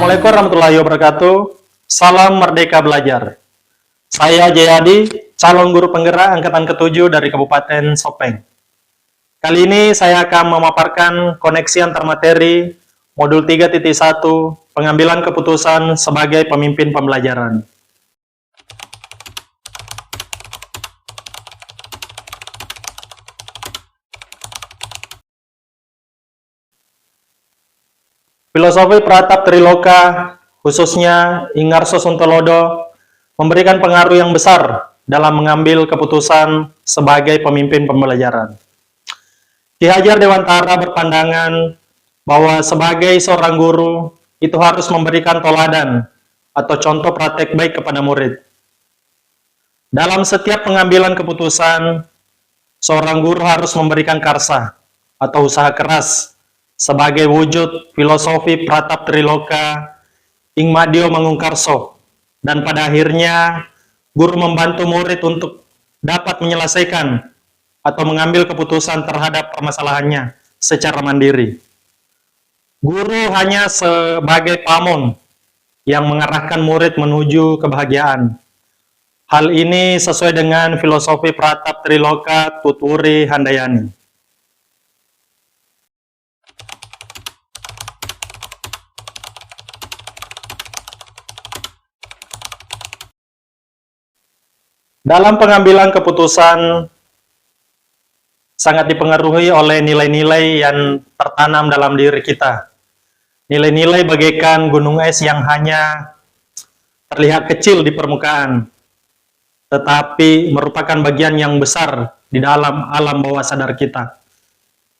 Assalamualaikum warahmatullahi wabarakatuh. Salam Merdeka Belajar. Saya Jayadi, calon guru penggerak angkatan ke-7 dari Kabupaten Sopeng. Kali ini saya akan memaparkan koneksi antar materi modul 3.1 pengambilan keputusan sebagai pemimpin pembelajaran. Filosofi Pratap Triloka, khususnya Ingarso Sontolodo, memberikan pengaruh yang besar dalam mengambil keputusan sebagai pemimpin pembelajaran. Ki Hajar Dewantara berpandangan bahwa sebagai seorang guru itu harus memberikan teladan atau contoh praktek baik kepada murid. Dalam setiap pengambilan keputusan, seorang guru harus memberikan karsa atau usaha keras sebagai wujud filosofi Pratap Triloka ing madyo mangungkarso, dan pada akhirnya guru membantu murid untuk dapat menyelesaikan atau mengambil keputusan terhadap permasalahannya secara mandiri. Guru hanya sebagai pamong yang mengarahkan murid menuju kebahagiaan. Hal ini sesuai dengan filosofi Pratap Triloka Tuturi Handayani. Dalam pengambilan keputusan sangat dipengaruhi oleh nilai-nilai yang tertanam dalam diri kita. Nilai-nilai bagaikan gunung es yang hanya terlihat kecil di permukaan, tetapi merupakan bagian yang besar di dalam alam bawah sadar kita.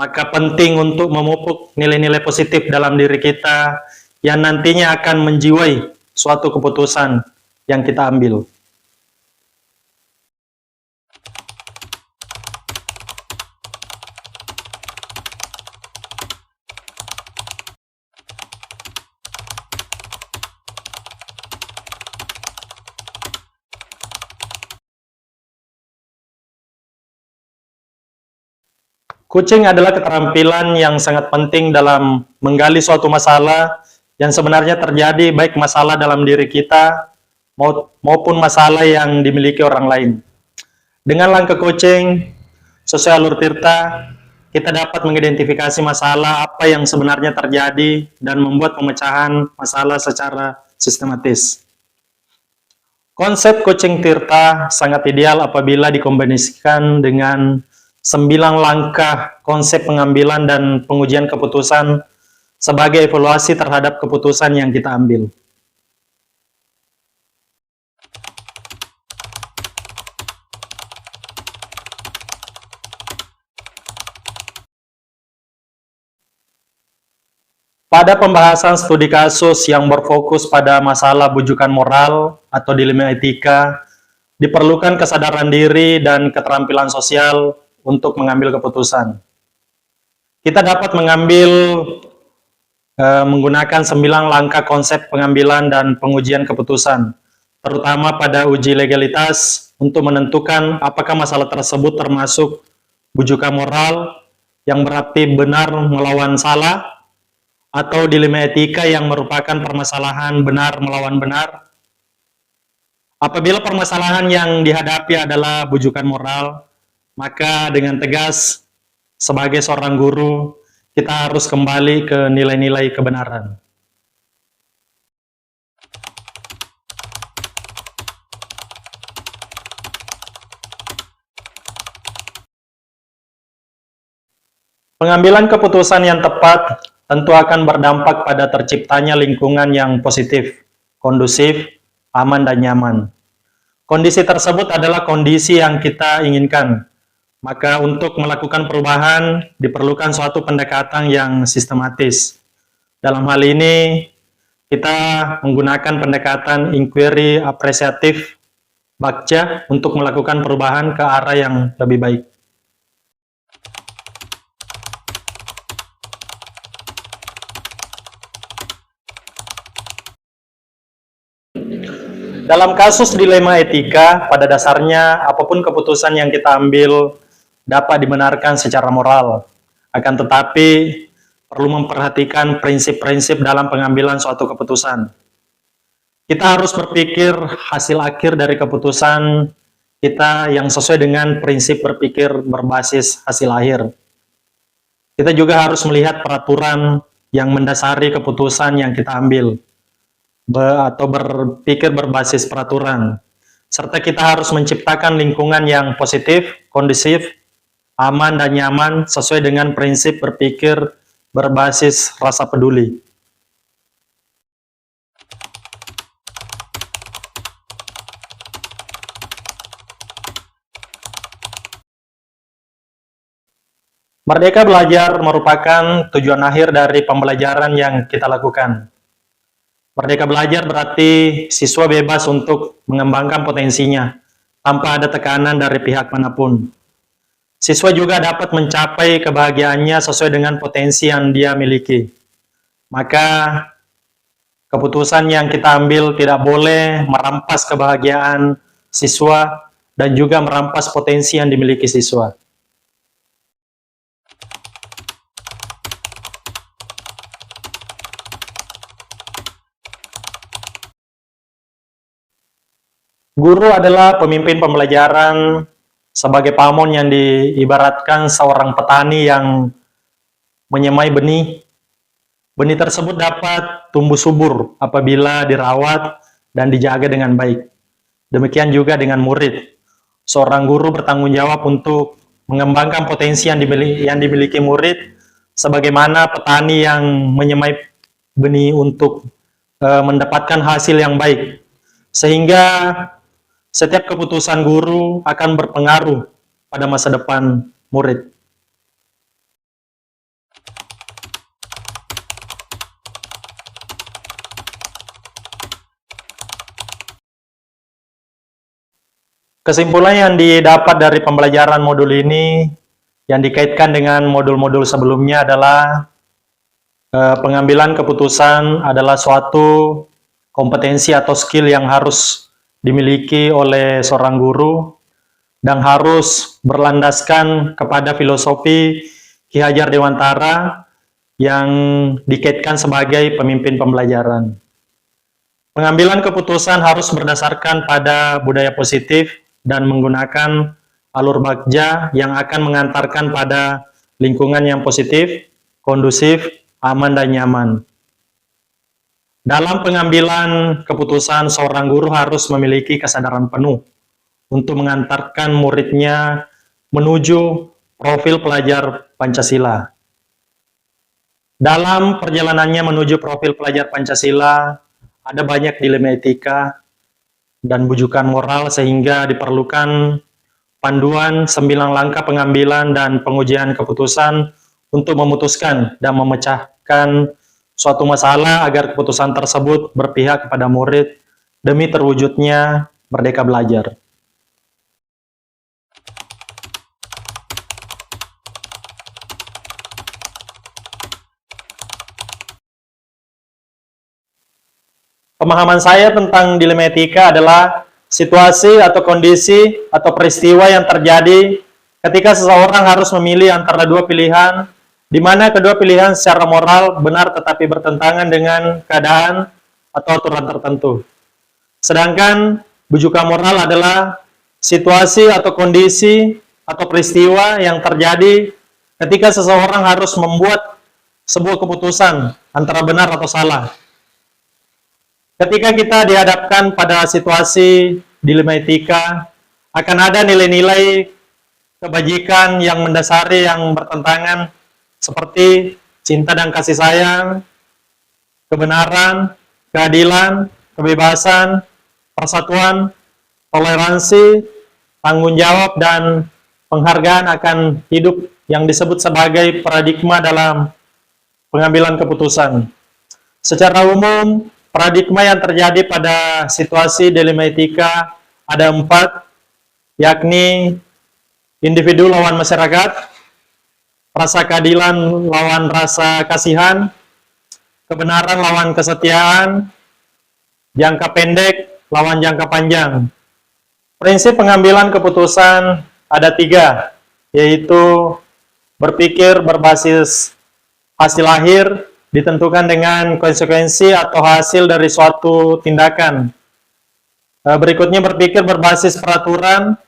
Maka penting untuk memupuk nilai-nilai positif dalam diri kita yang nantinya akan menjiwai suatu keputusan yang kita ambil. Coaching adalah keterampilan yang sangat penting dalam menggali suatu masalah yang sebenarnya terjadi, baik masalah dalam diri kita maupun masalah yang dimiliki orang lain. Dengan langkah coaching sesuai alur Tirta, kita dapat mengidentifikasi masalah apa yang sebenarnya terjadi dan membuat pemecahan masalah secara sistematis. Konsep coaching Tirta sangat ideal apabila dikombinasikan dengan 9 langkah konsep pengambilan dan pengujian keputusan sebagai evaluasi terhadap keputusan yang kita ambil. Pada pembahasan studi kasus yang berfokus pada masalah bujukan moral atau dilema etika, diperlukan kesadaran diri dan keterampilan sosial untuk mengambil keputusan. Kita dapat menggunakan 9 langkah konsep pengambilan dan pengujian keputusan, terutama pada uji legalitas untuk menentukan apakah masalah tersebut termasuk bujukan moral yang berarti benar melawan salah, atau dilema etika yang merupakan permasalahan benar melawan benar. Apabila permasalahan yang dihadapi adalah bujukan moral, maka dengan tegas sebagai seorang guru, kita harus kembali ke nilai-nilai kebenaran. Pengambilan keputusan yang tepat tentu akan berdampak pada terciptanya lingkungan yang positif, kondusif, aman, dan nyaman. Kondisi tersebut adalah kondisi yang kita inginkan. Maka untuk melakukan perubahan diperlukan suatu pendekatan yang sistematis. Dalam hal ini, kita menggunakan pendekatan inquiry apresiatif Bagja untuk melakukan perubahan ke arah yang lebih baik. Dalam kasus dilema etika, pada dasarnya apapun keputusan yang kita ambil dapat dibenarkan secara moral. Akan tetapi, perlu memperhatikan prinsip-prinsip dalam pengambilan suatu keputusan. Kita harus berpikir hasil akhir dari keputusan kita yang sesuai dengan prinsip berpikir berbasis hasil akhir. Kita juga harus melihat peraturan yang mendasari keputusan yang kita ambil, atau berpikir berbasis peraturan. Serta kita harus menciptakan lingkungan yang positif, kondusif, aman dan nyaman sesuai dengan prinsip berpikir berbasis rasa peduli. Merdeka belajar merupakan tujuan akhir dari pembelajaran yang kita lakukan. Merdeka belajar berarti siswa bebas untuk mengembangkan potensinya tanpa ada tekanan dari pihak manapun. Siswa juga dapat mencapai kebahagiaannya sesuai dengan potensi yang dia miliki. Maka keputusan yang kita ambil tidak boleh merampas kebahagiaan siswa dan juga merampas potensi yang dimiliki siswa. Guru adalah pemimpin pembelajaran sebagai pamon yang diibaratkan seorang petani yang menyemai benih. Benih tersebut dapat tumbuh subur apabila dirawat dan dijaga dengan baik. Demikian juga dengan murid. Seorang guru bertanggung jawab untuk mengembangkan potensi yang dimiliki murid, sebagaimana petani yang menyemai benih untuk mendapatkan hasil yang baik. Sehingga setiap keputusan guru akan berpengaruh pada masa depan murid. Kesimpulan yang didapat dari pembelajaran modul ini yang dikaitkan dengan modul-modul sebelumnya adalah pengambilan keputusan adalah suatu kompetensi atau skill yang harus dimiliki oleh seorang guru dan harus berlandaskan kepada filosofi Ki Hajar Dewantara yang dikaitkan sebagai pemimpin pembelajaran. Pengambilan keputusan harus berdasarkan pada budaya positif dan menggunakan alur bagja yang akan mengantarkan pada lingkungan yang positif, kondusif, aman, dan nyaman. Dalam pengambilan keputusan, seorang guru harus memiliki kesadaran penuh untuk mengantarkan muridnya menuju profil pelajar Pancasila. Dalam perjalanannya menuju profil pelajar Pancasila, ada banyak dilema etika dan bujukan moral sehingga diperlukan panduan 9 langkah pengambilan dan pengujian keputusan untuk memutuskan dan memecahkan suatu masalah agar keputusan tersebut berpihak kepada murid demi terwujudnya merdeka belajar. Pemahaman saya tentang dilema etika adalah situasi atau kondisi atau peristiwa yang terjadi ketika seseorang harus memilih antara dua pilihan, di mana kedua pilihan secara moral benar tetapi bertentangan dengan keadaan atau aturan tertentu. Sedangkan bujukan moral adalah situasi atau kondisi atau peristiwa yang terjadi ketika seseorang harus membuat sebuah keputusan antara benar atau salah. Ketika kita dihadapkan pada situasi dilema etika, akan ada nilai-nilai kebajikan yang mendasari yang bertentangan seperti cinta dan kasih sayang, kebenaran, keadilan, kebebasan, persatuan, toleransi, tanggung jawab, dan penghargaan akan hidup yang disebut sebagai paradigma dalam pengambilan keputusan. Secara umum, paradigma yang terjadi pada situasi dilema etika ada 4, yakni individu lawan masyarakat, rasa keadilan lawan rasa kasihan, kebenaran lawan kesetiaan, jangka pendek lawan jangka panjang. Prinsip pengambilan keputusan ada 3, yaitu berpikir berbasis hasil akhir ditentukan dengan konsekuensi atau hasil dari suatu tindakan. Berikutnya berpikir berbasis peraturan,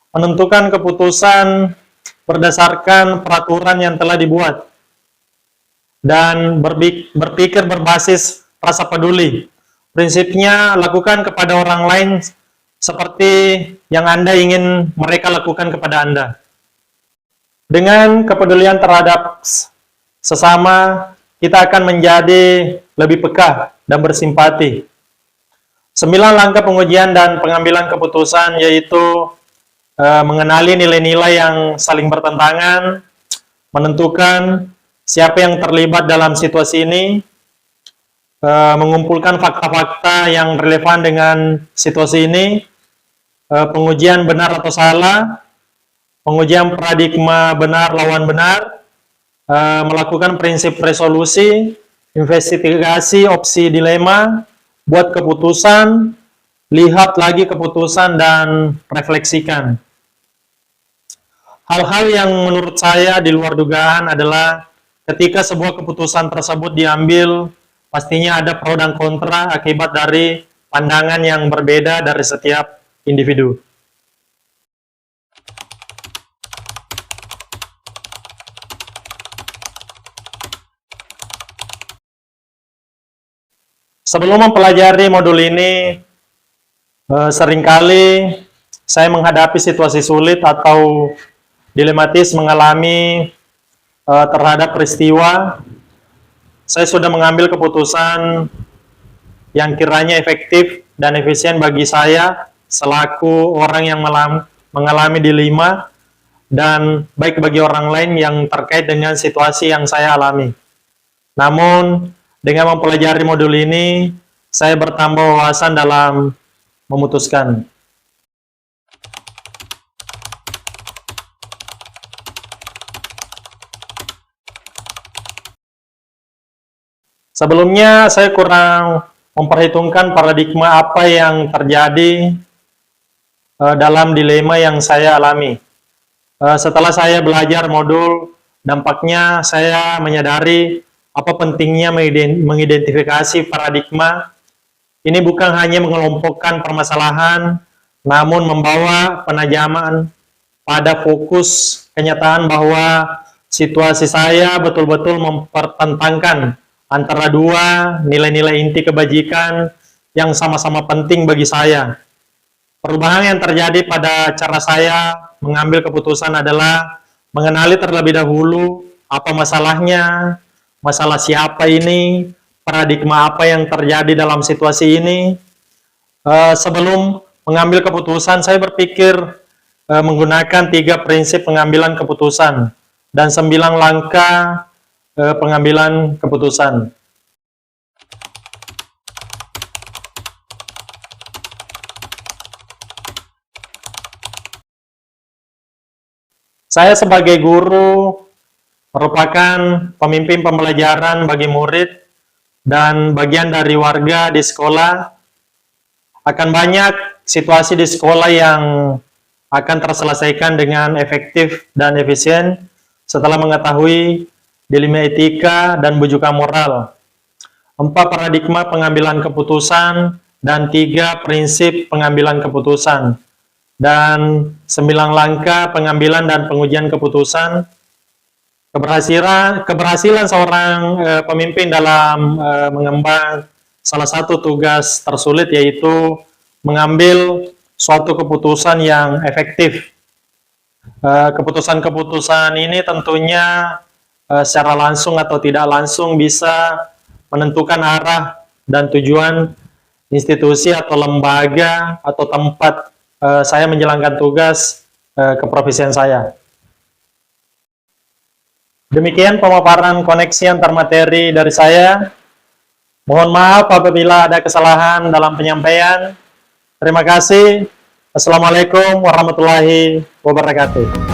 menentukan keputusan berdasarkan peraturan yang telah dibuat, dan berpikir berbasis rasa peduli. Prinsipnya, lakukan kepada orang lain seperti yang Anda ingin mereka lakukan kepada Anda. Dengan kepedulian terhadap sesama, kita akan menjadi lebih peka dan bersimpati. 9 langkah pengujian dan pengambilan keputusan yaitu mengenali nilai-nilai yang saling bertentangan, menentukan siapa yang terlibat dalam situasi ini, mengumpulkan fakta-fakta yang relevan dengan situasi ini, pengujian benar atau salah, pengujian paradigma benar lawan benar, melakukan prinsip resolusi, investigasi opsi dilema, buat keputusan, lihat lagi keputusan, dan refleksikan. Hal-hal yang menurut saya di luar dugaan adalah ketika sebuah keputusan tersebut diambil, pastinya ada pro dan kontra akibat dari pandangan yang berbeda dari setiap individu. Sebelum mempelajari modul ini, seringkali saya menghadapi situasi sulit atau dilematis mengalami terhadap peristiwa. Saya sudah mengambil keputusan yang kiranya efektif dan efisien bagi saya selaku orang yang mengalami dilema, dan baik bagi orang lain yang terkait dengan situasi yang saya alami. Namun, dengan mempelajari modul ini, saya bertambah wawasan dalam memutuskan. Sebelumnya, saya kurang memperhitungkan paradigma apa yang terjadi dalam dilema yang saya alami. Setelah saya belajar modul, dampaknya saya menyadari apa pentingnya mengidentifikasi paradigma. Ini bukan hanya mengelompokkan permasalahan, namun membawa penajaman pada fokus kenyataan bahwa situasi saya betul-betul mempertentangkan antara dua nilai-nilai inti kebajikan yang sama-sama penting bagi saya. Perubahan yang terjadi pada cara saya mengambil keputusan adalah mengenali terlebih dahulu apa masalahnya, masalah siapa ini, paradigma apa yang terjadi dalam situasi ini. Sebelum mengambil keputusan, saya berpikir menggunakan 3 prinsip pengambilan keputusan dan 9 langkah pengambilan keputusan. Saya sebagai guru merupakan pemimpin pembelajaran bagi murid dan bagian dari warga di sekolah. Akan banyak situasi di sekolah yang akan terselesaikan dengan efektif dan efisien setelah mengetahui dilema etika dan bujukan moral, 4 paradigma pengambilan keputusan, dan 3 prinsip pengambilan keputusan, dan 9 langkah pengambilan dan pengujian keputusan. Keberhasilan seorang pemimpin dalam mengemban salah satu tugas tersulit yaitu mengambil suatu keputusan yang efektif. Keputusan-keputusan ini tentunya secara langsung atau tidak langsung bisa menentukan arah dan tujuan institusi atau lembaga atau tempat saya menjalankan tugas keprofesian saya. Demikian pemaparan koneksi antar materi dari saya. Mohon maaf apabila ada kesalahan dalam penyampaian. Terima kasih. Assalamualaikum warahmatullahi wabarakatuh.